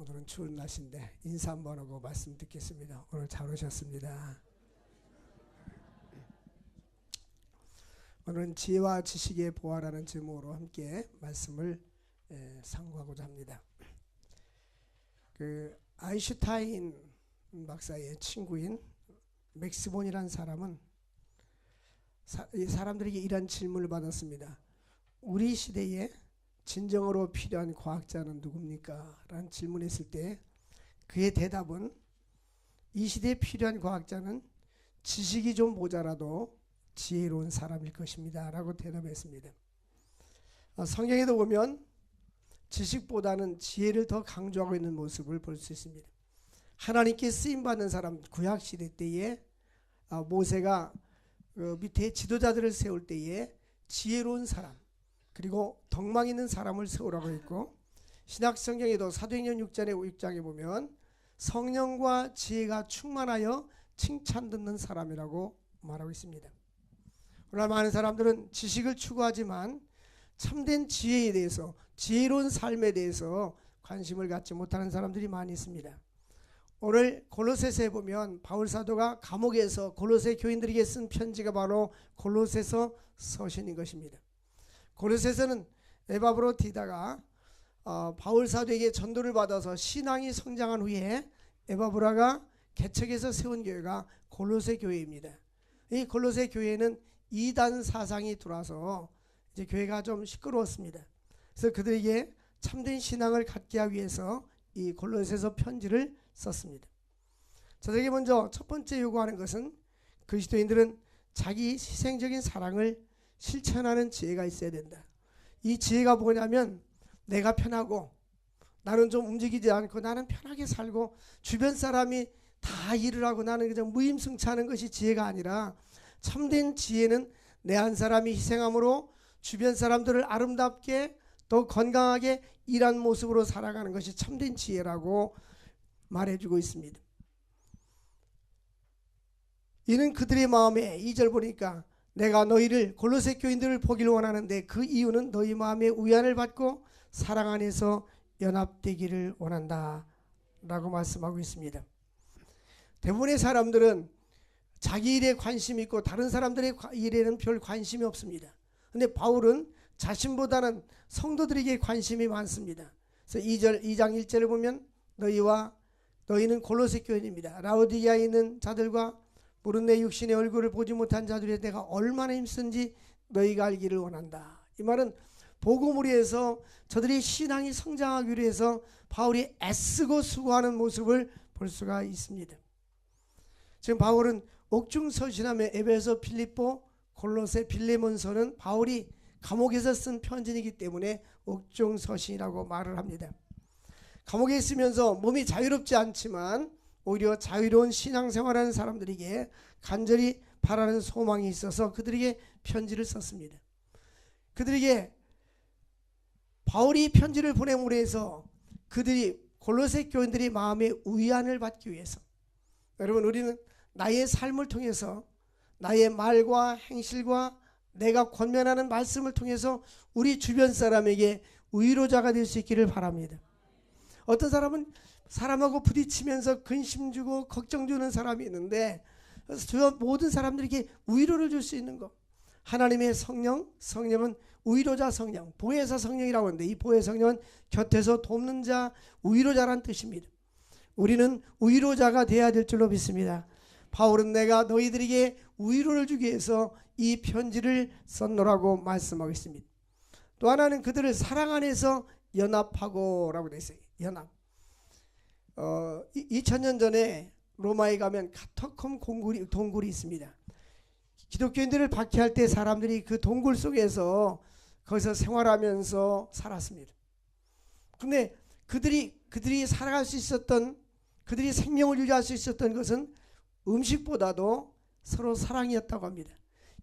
오늘은 추운 날씨인데 인사 한번 하고 말씀 듣겠습니다. 오늘 잘 오셨습니다. 오늘은 지혜와 지식의 보화라는 제목으로 함께 말씀을 상고하고자 합니다. 그 아인슈타인 박사의 친구인 맥스본이라는 사람은 사람들에게 이런 질문을 받았습니다. 우리 시대에 진정으로 필요한 과학자는 누굽니까? 라는 질문을 했을 때 그의 대답은 이 시대에 필요한 과학자는 지식이 좀 모자라도 지혜로운 사람일 것입니다 라고 대답했습니다. 성경에도 보면 지식보다는 지혜를 더 강조하고 있는 모습을 볼 수 있습니다. 하나님께 쓰임받는 사람, 구약시대 때에 모세가 밑에 지도자들을 세울 때에 지혜로운 사람, 그리고 덕망 있는 사람을 세우라고 했고, 신약성경에도 사도행전 6장에 보면 성령과 지혜가 충만하여 칭찬 듣는 사람이라고 말하고 있습니다. 오늘 많은 사람들은 지식을 추구하지만 참된 지혜에 대해서, 지혜로운 삶에 대해서 관심을 갖지 못하는 사람들이 많이 있습니다. 오늘 골로새서에 보면 바울 사도가 감옥에서 골로새 교인들에게 쓴 편지가 바로 골로새서 서신인 것입니다. 골로새서는 에바브로디다가 바울 사도에게 전도를 받아서 신앙이 성장한 후에 에바브라가 개척해서 세운 교회가 골로새 교회입니다. 이 골로새 교회는 이단 사상이 들어와서 이제 교회가 좀 시끄러웠습니다. 그래서 그들에게 참된 신앙을 갖게 하기 위해서 이 골로새서 편지를 썼습니다. 저에게 먼저 첫 번째 요구하는 것은 그리스도인들은 자기 희생적인 사랑을 실천하는 지혜가 있어야 된다. 이 지혜가 뭐냐면 내가 편하고 나는 좀 움직이지 않고 나는 편하게 살고 주변 사람이 다 일을 하고 나는 그냥 무임승차하는 것이 지혜가 아니라, 참된 지혜는 내 한 사람이 희생함으로 주변 사람들을 아름답게 더 건강하게 일한 모습으로 살아가는 것이 참된 지혜라고 말해주고 있습니다. 이는 그들의 마음에 2절 보니까 내가 너희를 골로새 교인들을 보기를 원하는데 그 이유는 너희 마음에 위안을 받고 사랑 안에서 연합되기를 원한다 라고 말씀하고 있습니다. 대부분의 사람들은 자기 일에 관심이 있고 다른 사람들의 일에는 별 관심이 없습니다. 그런데 바울은 자신보다는 성도들에게 관심이 많습니다. 그래서 2장 1절을 보면 너희는 골로새 교인입니다. 라오디게아에 있는 자들과 모른 내 육신의 얼굴을 보지 못한 자들에 내가 얼마나 힘쓴지 너희가 알기를 원한다. 이 말은 복음을 위해서 저들이 신앙이 성장하기 위해서 바울이 애쓰고 수고하는 모습을 볼 수가 있습니다. 지금 바울은 옥중서신하며 에베소, 필립보, 골로새, 빌레몬서는 바울이 감옥에서 쓴 편지이기 때문에 옥중서신이라고 말을 합니다. 감옥에 있으면서 몸이 자유롭지 않지만 오히려 자유로운 신앙생활하는 사람들에게 간절히 바라는 소망이 있어서 그들에게 편지를 썼습니다. 그들에게 바울이 편지를 보냄으로 해서 그들이 골로새 교인들이 마음의 위안을 받기 위해서, 여러분 우리는 나의 삶을 통해서 나의 말과 행실과 내가 권면하는 말씀을 통해서 우리 주변 사람에게 위로자가 될 수 있기를 바랍니다. 어떤 사람은 사람하고 부딪히면서 근심 주고 걱정 주는 사람이 있는데 모든 사람들에게 위로를 줄 수 있는 것, 하나님의 성령은 위로자 성령, 보혜사 성령이라고 하는데 이 보혜 성령은 곁에서 돕는 자, 위로자란 뜻입니다. 우리는 위로자가 되어야 될 줄로 믿습니다. 바울은 내가 너희들에게 위로를 주기 위해서 이 편지를 썼노라고 말씀하고 있습니다. 또 하나는 그들을 사랑 안에서 연합하고 라고 되어 있어요. 연합. 2000년 전에 로마에 가면 카타콤 동굴이 있습니다. 기독교인들을 박해할 때 사람들이 그 동굴 속에서 거기서 생활하면서 살았습니다. 근데 그들이 살아갈 수 있었던, 그들이 생명을 유지할 수 있었던 것은 음식보다도 서로 사랑이었다고 합니다.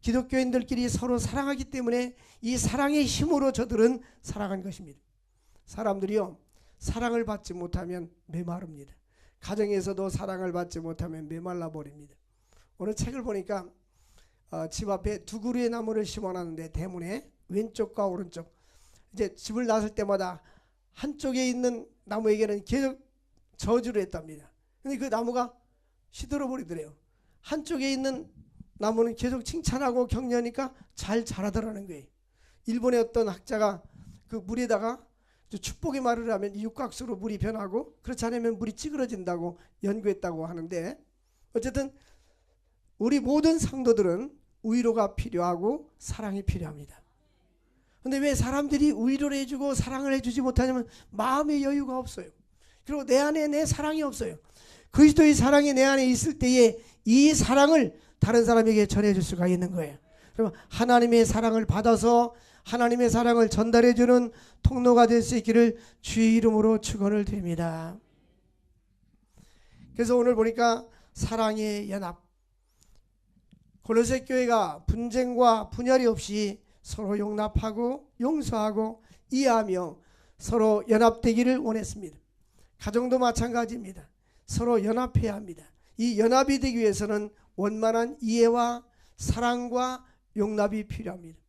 기독교인들끼리 서로 사랑하기 때문에 이 사랑의 힘으로 저들은 살아간 것입니다. 사람들이요, 사랑을 받지 못하면 메마릅니다. 가정에서도 사랑을 받지 못하면 메말라 버립니다. 오늘 책을 보니까 집 앞에 두 그루의 나무를 심어놨는데 대문에 왼쪽과 오른쪽, 이제 집을 나설 때마다 한쪽에 있는 나무에게는 계속 저주를 했답니다. 근데 그 나무가 시들어 버리더래요. 한쪽에 있는 나무는 계속 칭찬하고 격려하니까 잘 자라더라는 거예요. 일본의 어떤 학자가 그 물에다가 축복의 말을 하면 육각수로 물이 변하고 그렇지 않으면 물이 찌그러진다고 연구했다고 하는데, 어쨌든 우리 모든 성도들은 위로가 필요하고 사랑이 필요합니다. 근데 왜 사람들이 위로를 해주고 사랑을 해주지 못하냐면 마음의 여유가 없어요. 그리고 내 안에 내 사랑이 없어요. 그리스도의 사랑이 내 안에 있을 때에 이 사랑을 다른 사람에게 전해줄 수가 있는 거예요. 그러면 하나님의 사랑을 받아서 하나님의 사랑을 전달해주는 통로가 될 수 있기를 주의 이름으로 축원을 드립니다. 그래서 오늘 보니까 사랑의 연합, 골로새 교회가 분쟁과 분열이 없이 서로 용납하고 용서하고 이해하며 서로 연합되기를 원했습니다. 가정도 마찬가지입니다. 서로 연합해야 합니다. 이 연합이 되기 위해서는 원만한 이해와 사랑과 용납이 필요합니다.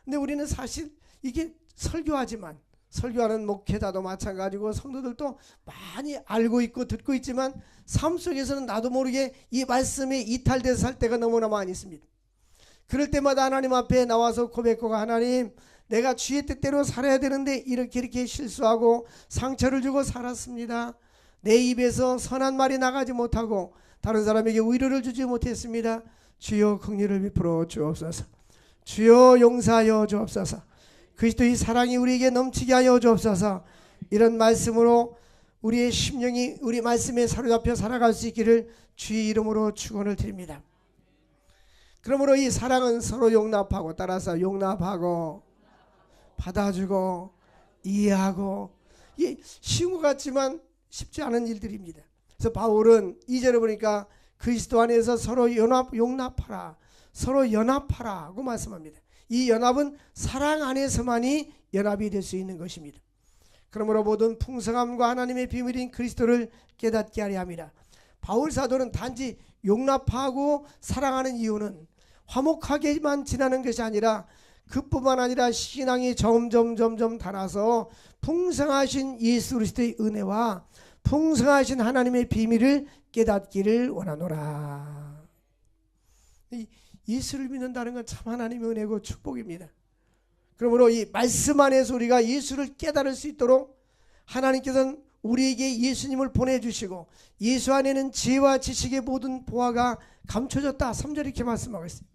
근데 우리는 사실 이게 설교하는 목회자도 마찬가지고 성도들도 많이 알고 있고 듣고 있지만 삶 속에서는 나도 모르게 이 말씀에 이탈돼서 살 때가 너무나 많이 있습니다. 그럴 때마다 하나님 앞에 나와서 고백하고, 하나님, 내가 주의 뜻대로 살아야 되는데 이렇게 실수하고 상처를 주고 살았습니다. 내 입에서 선한 말이 나가지 못하고 다른 사람에게 위로를 주지 못했습니다. 주여 긍휼을 베풀어 주옵소서. 주여 용서하여 주옵소서. 그리스도의 사랑이 우리에게 넘치게 하여 주옵소서. 이런 말씀으로 우리의 심령이 우리 말씀에 사로잡혀 살아갈 수 있기를 주의 이름으로 축원을 드립니다. 그러므로 이 사랑은 서로 용납하고, 따라서 용납하고 받아주고 이해하고, 이게 쉬운 것 같지만 쉽지 않은 일들입니다. 그래서 바울은 2절에 보니까 그리스도 안에서 서로 용납하라, 서로 연합하라고 말씀합니다. 이 연합은 사랑 안에서만이 연합이 될 수 있는 것입니다. 그러므로 모든 풍성함과 하나님의 비밀인 그리스도를 깨닫게 하려 합니다. 바울 사도는 단지 용납하고 사랑하는 이유는 화목하게만 지나는 것이 아니라, 그뿐만 아니라 신앙이 점점 달아서 풍성하신 예수 그리스도의 은혜와 풍성하신 하나님의 비밀을 깨닫기를 원하노라. 예수를 믿는다는 건 참 하나님의 은혜고 축복입니다. 그러므로 이 말씀 안에서 우리가 예수를 깨달을 수 있도록 하나님께서는 우리에게 예수님을 보내주시고, 예수 안에는 지혜와 지식의 모든 보화가 감춰졌다. 3절 이렇게 말씀하고 있습니다.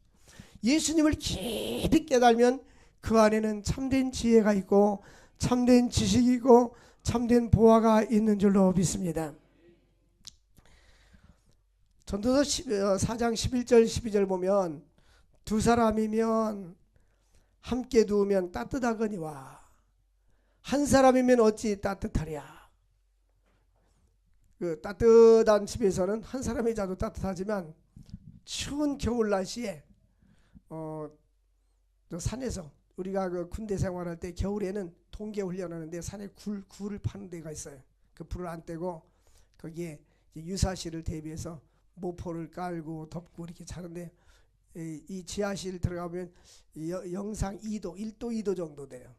예수님을 깊이 깨달으면 그 안에는 참된 지혜가 있고 참된 지식이 있고 참된 보화가 있는 줄로 믿습니다. 전도서 4장 11절 12절 보면, 두 사람이면 함께 누우면 따뜻하거니와 한 사람이면 어찌 따뜻하랴. 그 따뜻한 집에서는 한 사람이 자도 따뜻하지만 추운 겨울 날씨에 산에서 우리가 그 군대 생활할 때 겨울에는 동계 훈련하는데 산에 굴을 파는 데가 있어요. 그 불을 안 떼고 거기에 유사실을 대비해서 모포를 깔고 덮고 이렇게 자는데, 이 지하실 들어가면 영상 2도, 1도, 2도 정도 돼요.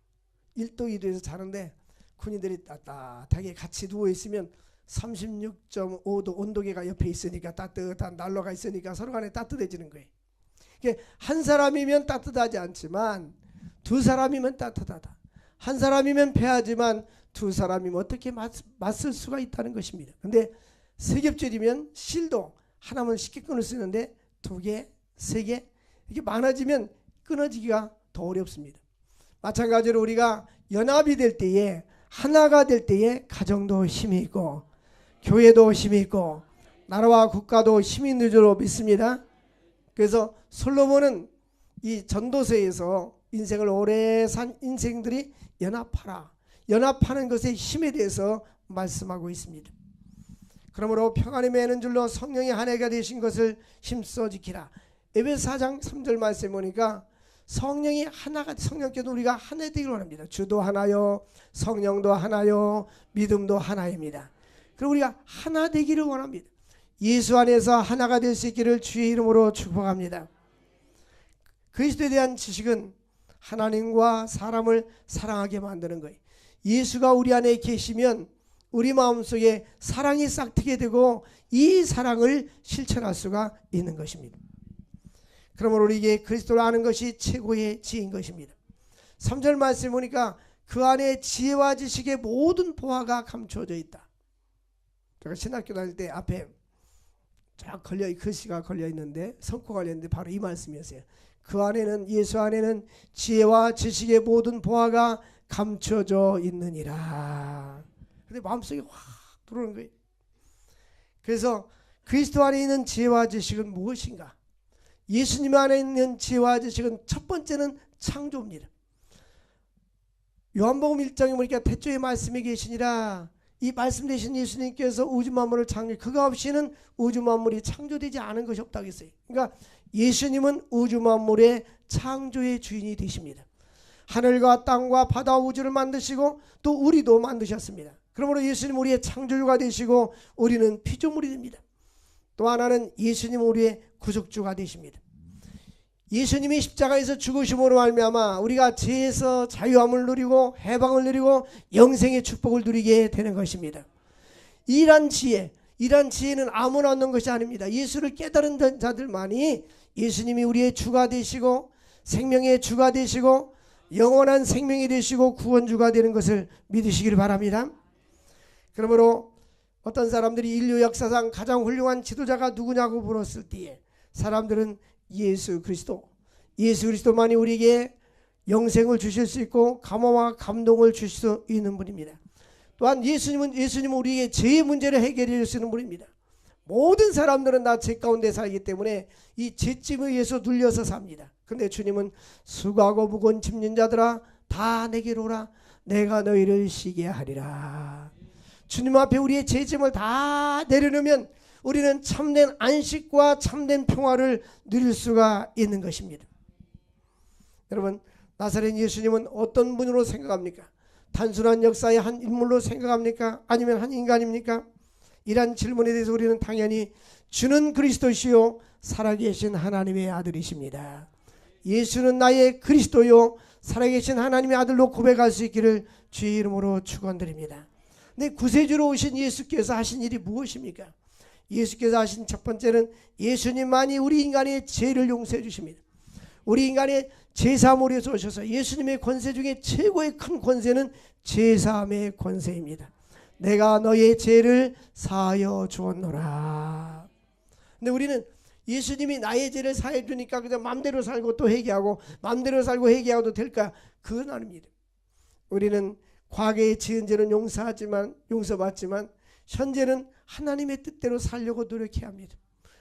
1도, 2도에서 자는데 군인들이 따뜻하게 같이 누워 있으면 36.5도 온도계가 옆에 있으니까, 따뜻한 난로가 있으니까 서로 간에 따뜻해지는 거예요. 한 사람이면 따뜻하지 않지만 두 사람이면 따뜻하다. 한 사람이면 패하지만 두 사람이면 어떻게 맞설 수가 있다는 것입니다. 근데 세 겹줄이면 실도 하나면 쉽게 끊을 수 있는데 두 개, 세 개 이렇게 많아지면 끊어지기가 더 어렵습니다. 마찬가지로 우리가 연합이 될 때에, 하나가 될 때에 가정도 힘이 있고 교회도 힘이 있고 나라와 국가도 힘이 있는 줄로 믿습니다. 그래서 솔로몬은 이 전도서에서 인생을 오래 산 인생들이 연합하는 것의 힘에 대해서 말씀하고 있습니다. 그러므로 평안이 매는 줄로 성령의 한 해가 되신 것을 힘써 지키라. 에베소 4장 3절 말씀에 보니까 성령이 하나가, 성령께도 우리가 하나 되기를 원합니다. 주도 하나요, 성령도 하나요, 믿음도 하나입니다. 그리고 우리가 하나 되기를 원합니다. 예수 안에서 하나가 될 수 있기를 주의 이름으로 축복합니다. 그리스도에 대한 지식은 하나님과 사람을 사랑하게 만드는 거예요. 예수가 우리 안에 계시면 우리 마음속에 사랑이 싹트게 되고 이 사랑을 실천할 수가 있는 것입니다. 그러므로 우리에게 그리스도를 아는 것이 최고의 지혜인 것입니다. 3절 말씀 보니까 그 안에 지혜와 지식의 모든 보화가 감춰져 있다. 제가 신학교 다닐 때 앞에 쫙 글씨가 걸려 있는데, 성과가 걸려 있는데 바로 이 말씀이었어요. 그 안에는, 예수 안에는 지혜와 지식의 모든 보화가 감춰져 있느니라. 근데 마음속에 확 들어오는 거예요. 그래서 그리스도 안에 있는 지혜와 지식은 무엇인가? 예수님 안에 있는 지혜와 지식은 첫 번째는 창조입니다. 요한복음 1장에 보니까 태초에 말씀이 계시니라. 이 말씀 되신 예수님께서 우주 만물을 창조, 그가 없이는 우주 만물이 창조되지 않은 것이 없다고 했어요. 그러니까 예수님은 우주 만물의 창조의 주인이 되십니다. 하늘과 땅과 바다 우주를 만드시고 또 우리도 만드셨습니다. 그러므로 예수님 우리의 창조주가 되시고 우리는 피조물이 됩니다. 또 하나는 예수님 우리의 구속주가 되십니다. 예수님이 십자가에서 죽으심으로 말미암아 우리가 죄에서 자유함을 누리고 해방을 누리고 영생의 축복을 누리게 되는 것입니다. 이러한 지혜는 아무나 얻는 것이 아닙니다. 예수를 깨달은 자들만이 예수님이 우리의 주가 되시고 생명의 주가 되시고 영원한 생명이 되시고 구원주가 되는 것을 믿으시길 바랍니다. 그러므로 어떤 사람들이 인류 역사상 가장 훌륭한 지도자가 누구냐고 물었을 때에 사람들은 예수 그리스도만이 우리에게 영생을 주실 수 있고 감화와 감동을 주실 수 있는 분입니다. 또한 예수님은 우리에게 죄의 문제를 해결해 주시는 분입니다. 모든 사람들은 다 죄 가운데 살기 때문에 이 죄짐에 의해서 눌려서 삽니다. 그런데 주님은 수고하고 무거운 짐진 자들아 다 내게로 오라 내가 너희를 쉬게 하리라. 주님 앞에 우리의 죄짐을 다 내려놓으면 우리는 참된 안식과 참된 평화를 누릴 수가 있는 것입니다. 여러분, 나사렛 예수님은 어떤 분으로 생각합니까? 단순한 역사의 한 인물로 생각합니까? 아니면 한 인간입니까? 이런 질문에 대해서 우리는 당연히 주는 그리스도시요 살아계신 하나님의 아들이십니다. 예수는 나의 그리스도요 살아계신 하나님의 아들로 고백할 수 있기를 주의 이름으로 축원드립니다. 근데 구세주로 오신 예수께서 하신 일이 무엇입니까? 예수께서 하신 첫 번째는 예수님만이 우리 인간의 죄를 용서해 주십니다. 우리 인간의 죄사함을 위해서 오셔서 예수님의 권세 중에 최고의 큰 권세는 죄사함의 권세입니다. 내가 너의 죄를 사하여 주었노라. 근데 우리는 예수님이 나의 죄를 사해 주니까 그냥 마음대로 살고 또 회개하고 마음대로 살고 회개하고도 될까? 그건 아닙니다. 우리는 과거에 지은 죄는 용서받지만 현재는 하나님의 뜻대로 살려고 노력해야 합니다.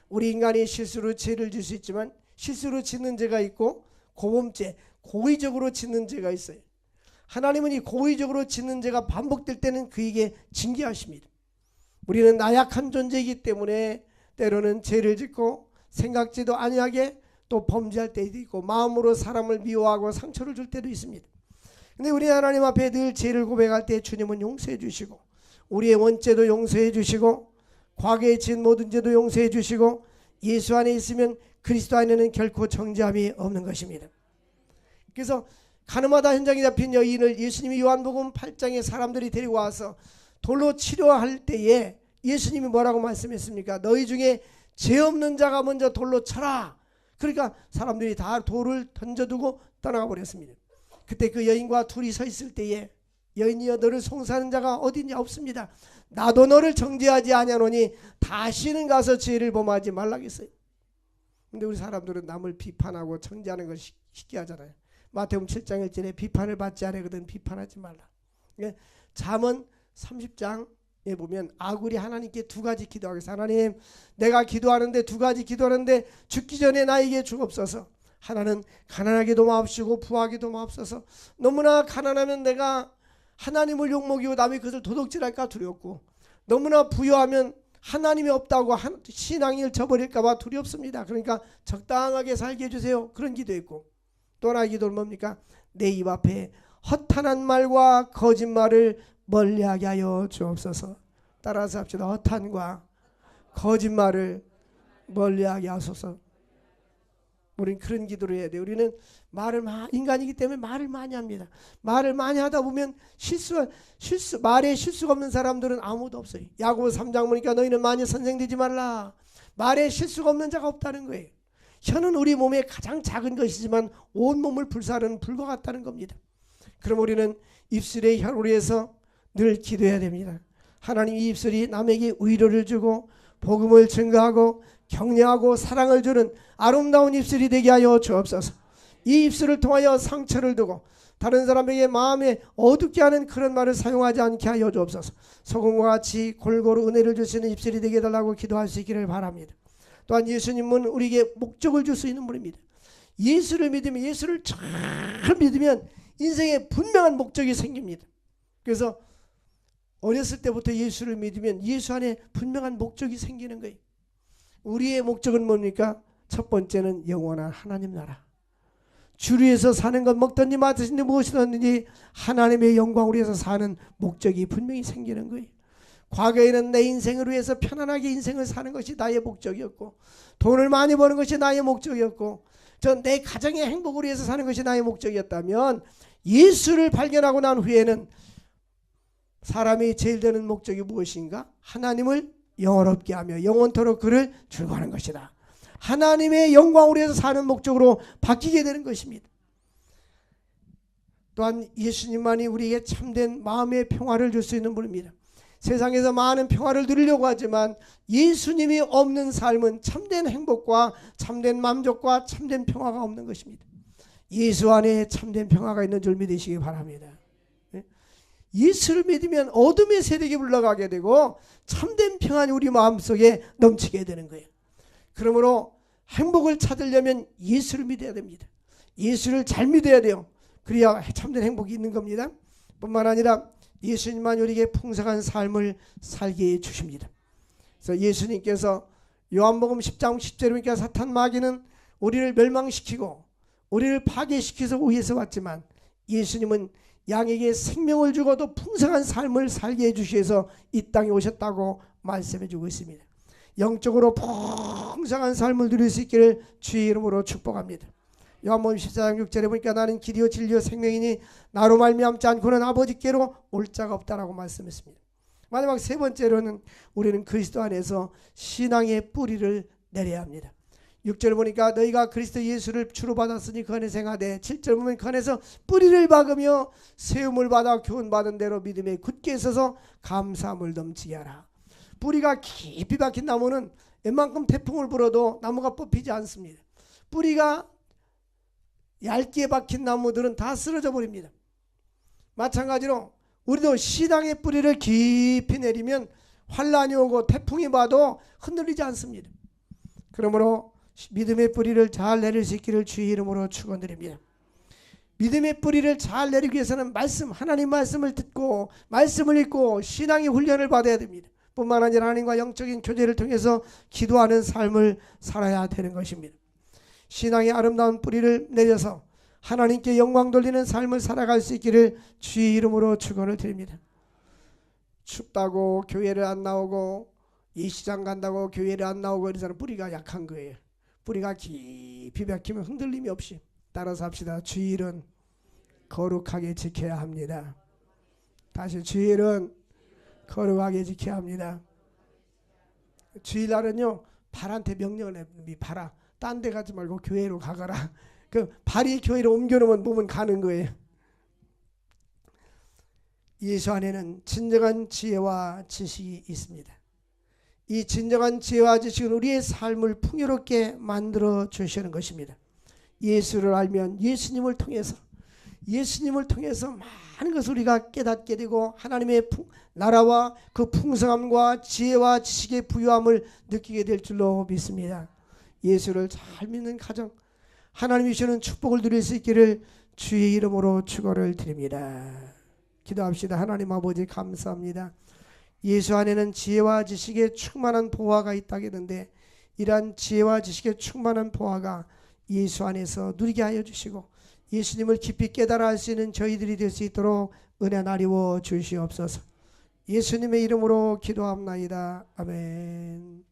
우리 인간이 실수로 죄를 질 수 있지만 실수로 짓는 죄가 있고 고범죄, 고의적으로 짓는 죄가 있어요. 하나님은 이 고의적으로 짓는 죄가 반복될 때는 그에게 징계하십니다. 우리는 나약한 존재이기 때문에 때로는 죄를 짓고 생각지도 아니하게 또 범죄할 때도 있고 마음으로 사람을 미워하고 상처를 줄 때도 있습니다. 근데 우리 하나님 앞에 늘 죄를 고백할 때 주님은 용서해 주시고 우리의 원죄도 용서해 주시고 과거에 지은 모든 죄도 용서해 주시고 예수 안에 있으면 그리스도 안에는 결코 정죄함이 없는 것입니다. 그래서 가늠하다 현장에 잡힌 여인을 예수님이 요한복음 8장에 사람들이 데리고 와서 돌로 치료할 때에 예수님이 뭐라고 말씀했습니까? 너희 중에 죄 없는 자가 먼저 돌로 쳐라. 그러니까 사람들이 다 돌을 던져두고 떠나가 버렸습니다. 그때 그 여인과 둘이 서 있을 때에 여인이여 너를 송사하는 자가 어디냐? 없습니다. 나도 너를 정죄하지 아니하노니 다시는 가서 죄를 범하지 말라겠어요. 근데 우리 사람들은 남을 비판하고 정죄하는 걸 쉽게 하잖아요. 마태복음 7장 1절에 비판을 받지 않거든 비판하지 말라. 잠언 30장에 보면 아굴이 하나님께 두 가지 기도하겠어. 하나님 내가 기도하는데 두 가지 기도하는데 죽기 전에 나에게 주옵소서. 하나는 가난하게도 마옵시고 부하게도 마옵소서. 너무나 가난하면 내가 하나님을 욕먹이고 남이 그것을 도둑질할까 두렵고 너무나 부유하면 하나님이 없다고 신앙을 저버릴까 봐 두렵습니다. 그러니까 적당하게 살게 해주세요. 그런 기도했고 또 하나의 기도는 뭡니까? 내 입 앞에 허탄한 말과 거짓말을 멀리하게 하여 주옵소서. 따라서 합시다. 허탄과 거짓말을 멀리하게 하소서. 우리는 그런 기도를 해야 돼요. 우리는 인간이기 때문에 말을 많이 합니다. 말을 많이 하다 보면 말에 실수가 없는 사람들은 아무도 없어요. 야고보 3장 보니까 너희는 많이 선생되지 말라. 말에 실수가 없는 자가 없다는 거예요. 혀는 우리 몸의 가장 작은 것이지만 온 몸을 불사르는 불과 같다는 겁니다. 그럼 우리는 입술의 혀로 해서 늘 기도해야 됩니다. 하나님, 이 입술이 남에게 위로를 주고 복음을 증거하고 격려하고 사랑을 주는 아름다운 입술이 되게 하여 주옵소서. 이 입술을 통하여 상처를 두고 다른 사람에게 마음에 어둡게 하는 그런 말을 사용하지 않게 하여 주옵소서. 소금과 같이 골고루 은혜를 주시는 입술이 되게 해달라고 기도할 수 있기를 바랍니다. 또한 예수님은 우리에게 목적을 줄 수 있는 분입니다. 예수를 믿으면, 예수를 잘 믿으면 인생에 분명한 목적이 생깁니다. 그래서 어렸을 때부터 예수를 믿으면 예수 안에 분명한 목적이 생기는 거예요. 우리의 목적은 뭡니까? 첫 번째는 영원한 하나님 나라. 주를 위해서 사는 것, 먹든지 마시든지 무엇이든지 하나님의 영광을 위해서 사는 목적이 분명히 생기는 거예요. 과거에는 내 인생을 위해서 편안하게 인생을 사는 것이 나의 목적이었고, 돈을 많이 버는 것이 나의 목적이었고, 내 가정의 행복을 위해서 사는 것이 나의 목적이었다면, 예수를 발견하고 난 후에는 사람이 제일 되는 목적이 무엇인가? 하나님을 영원롭게 하며 영원토록 그를 즐거워하는 것이다. 하나님의 영광을 위해서 사는 목적으로 바뀌게 되는 것입니다. 또한 예수님만이 우리에게 참된 마음의 평화를 줄 수 있는 분입니다. 세상에서 많은 평화를 누리려고 하지만 예수님이 없는 삶은 참된 행복과 참된 만족과 참된 평화가 없는 것입니다. 예수 안에 참된 평화가 있는 줄 믿으시기 바랍니다. 예수를 믿으면 어둠의 세력이 물러가게 되고 참된 평안이 우리 마음속에 넘치게 되는 거예요. 그러므로 행복을 찾으려면 예수를 믿어야 됩니다. 예수를 잘 믿어야 돼요. 그래야 참된 행복이 있는 겁니다. 뿐만 아니라 예수님만 우리에게 풍성한 삶을 살게 해주십니다. 그래서 예수님께서 요한복음 10장 10절에 보니까 사탄 마귀는 우리를 멸망시키고 우리를 파괴시켜서 위에서 왔지만 예수님은 양에게 생명을 주고도 풍성한 삶을 살게 해주시기 위해서 이 땅에 오셨다고 말씀해 주고 있습니다. 영적으로 풍성한 삶을 누릴 수 있기를 주의 이름으로 축복합니다. 요한복음 14장 6절에 보니까 나는 길이요 진리요 생명이니 나로 말미암지 않고는 아버지께로 올 자가 없다라고 말씀했습니다. 마지막 세 번째로는 우리는 그리스도 안에서 신앙의 뿌리를 내려야 합니다. 6절 보니까 너희가 그리스도 예수를 주로 받았으니 그 안에서 행하되, 7절 보면 그 안에서 뿌리를 박으며 세움을 받아 교훈받은 대로 믿음에 굳게 서서 감사함을 넘치게 하라. 뿌리가 깊이 박힌 나무는 웬만큼 태풍을 불어도 나무가 뽑히지 않습니다. 뿌리가 얇게 박힌 나무들은 다 쓰러져 버립니다. 마찬가지로 우리도 신앙의 뿌리를 깊이 내리면 환란이 오고 태풍이 와도 흔들리지 않습니다. 그러므로 믿음의 뿌리를 잘 내릴 수 있기를 주의 이름으로 축원드립니다. 믿음의 뿌리를 잘 내리기 위해서는 하나님 말씀을 듣고 말씀을 읽고 신앙의 훈련을 받아야 됩니다. 뿐만 아니라 하나님과 영적인 교제를 통해서 기도하는 삶을 살아야 되는 것입니다. 신앙의 아름다운 뿌리를 내려서 하나님께 영광 돌리는 삶을 살아갈 수 있기를 주의 이름으로 축원을 드립니다. 춥다고 교회를 안 나오고 예시장 간다고 교회를 안 나오고 이런 사람 뿌리가 약한 거예요. 뿌리가 깊이 박히면 흔들림이 없이 따라서 합시다. 주일은 거룩하게 지켜야 합니다. 다시 주일은 거룩하게 지켜야 합니다. 주일날은요 발한테 명령을 냅니다. 발아 딴 데 가지 말고 교회로 가거라. 그 발이 교회로 옮겨놓으면 몸은 가는 거예요. 예수 안에는 진정한 지혜와 지식이 있습니다. 이 진정한 지혜와 지식은 우리의 삶을 풍요롭게 만들어 주시는 것입니다. 예수를 알면 예수님을 통해서 많은 것을 우리가 깨닫게 되고 하나님의 나라와 그 풍성함과 지혜와 지식의 부유함을 느끼게 될 줄로 믿습니다. 예수를 잘 믿는 가정, 하나님이 주시는 축복을 누릴 수 있기를 주의 이름으로 축원을 드립니다. 기도합시다. 하나님 아버지 감사합니다. 예수 안에는 지혜와 지식의 충만한 보화가 있다겠는데 이러한 지혜와 지식의 충만한 보화가 예수 안에서 누리게 하여 주시고 예수님을 깊이 깨달아 알 수 있는 저희들이 될 수 있도록 은혜 나리워 주시옵소서. 예수님의 이름으로 기도합나이다. 아멘.